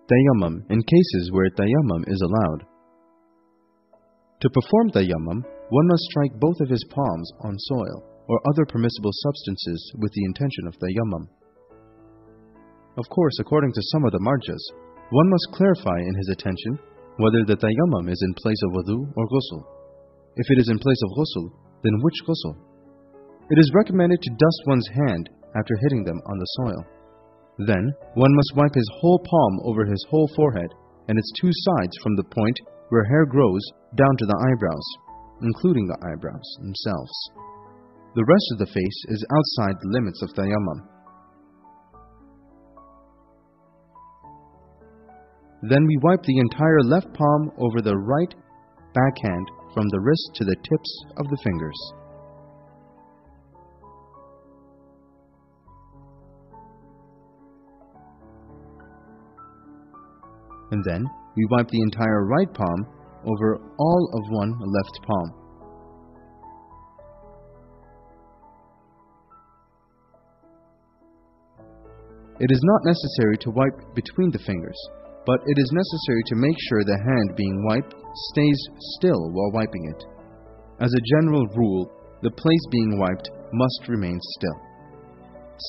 Tayammum in cases where tayammum is allowed. To perform tayammum, one must strike both of his palms on soil or other permissible substances with the intention of tayammum. Of course, according to some of the marjas, one must clarify in his attention whether the tayammum is in place of wudu or ghusl. If it is in place of ghusl, then which ghusl? It is recommended to dust one's hand after hitting them on the soil. Then, one must wipe his whole palm over his whole forehead and its two sides from the point where hair grows down to the eyebrows, including the eyebrows themselves. The rest of the face is outside the limits of tayammum. Then we wipe the entire left palm over the right backhand from the wrist to the tips of the fingers. And then we wipe the entire right palm over all of one left palm. It is not necessary to wipe between the fingers, but it is necessary to make sure the hand being wiped stays still while wiping it. As a general rule, the place being wiped must remain still.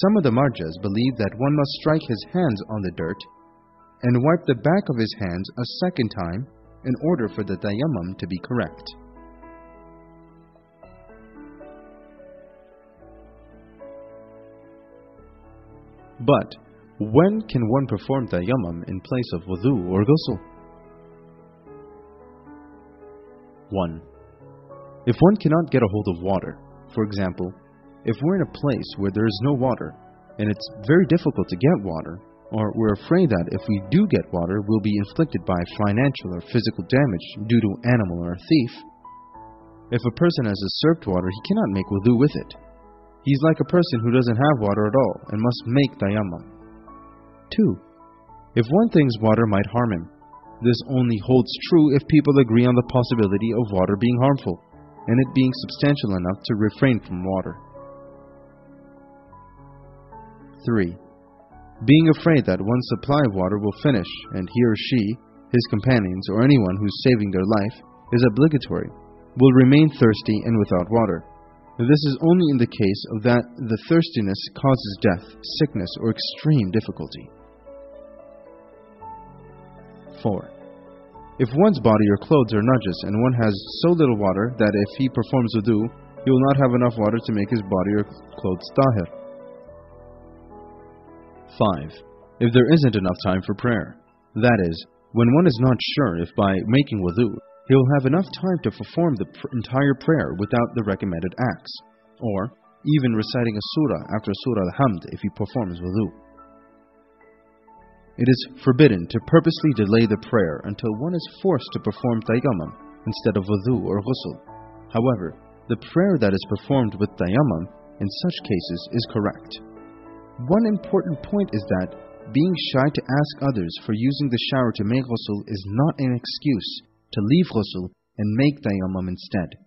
Some of the marjas believe that one must strike his hands on the dirt and wipe the back of his hands a second time in order for the tayammum to be correct. But when can one perform tayammum in place of wudu or ghusl? 1. If one cannot get a hold of water, for example, if we're in a place where there is no water and it's very difficult to get water, or we're afraid that if we do get water, we'll be inflicted by financial or physical damage due to animal or a thief. If a person has usurped water, he cannot make wudu with it. He's like a person who doesn't have water at all and must make tayammum. 2. If one thinks water might harm him, this only holds true if people agree on the possibility of water being harmful and it being substantial enough to refrain from water. 3. Being afraid that one's supply of water will finish and he or she, his companions, or anyone who's saving their life is obligatory, will remain thirsty and without water. This is only in the case of that the thirstiness causes death, sickness, or extreme difficulty. 4. If one's body or clothes are najas and one has so little water that if he performs wudu, he will not have enough water to make his body or clothes tahir. 5. If there isn't enough time for prayer, that is, when one is not sure if by making wudu, he will have enough time to perform the entire prayer without the recommended acts, or even reciting a surah after Surah Al-Hamd if he performs wudu. It is forbidden to purposely delay the prayer until one is forced to perform tayammum instead of wudu or ghusl. However, the prayer that is performed with tayammum in such cases is correct. One important point is that being shy to ask others for using the shower to make ghusl is not an excuse to leave ghusl and make tayammum instead.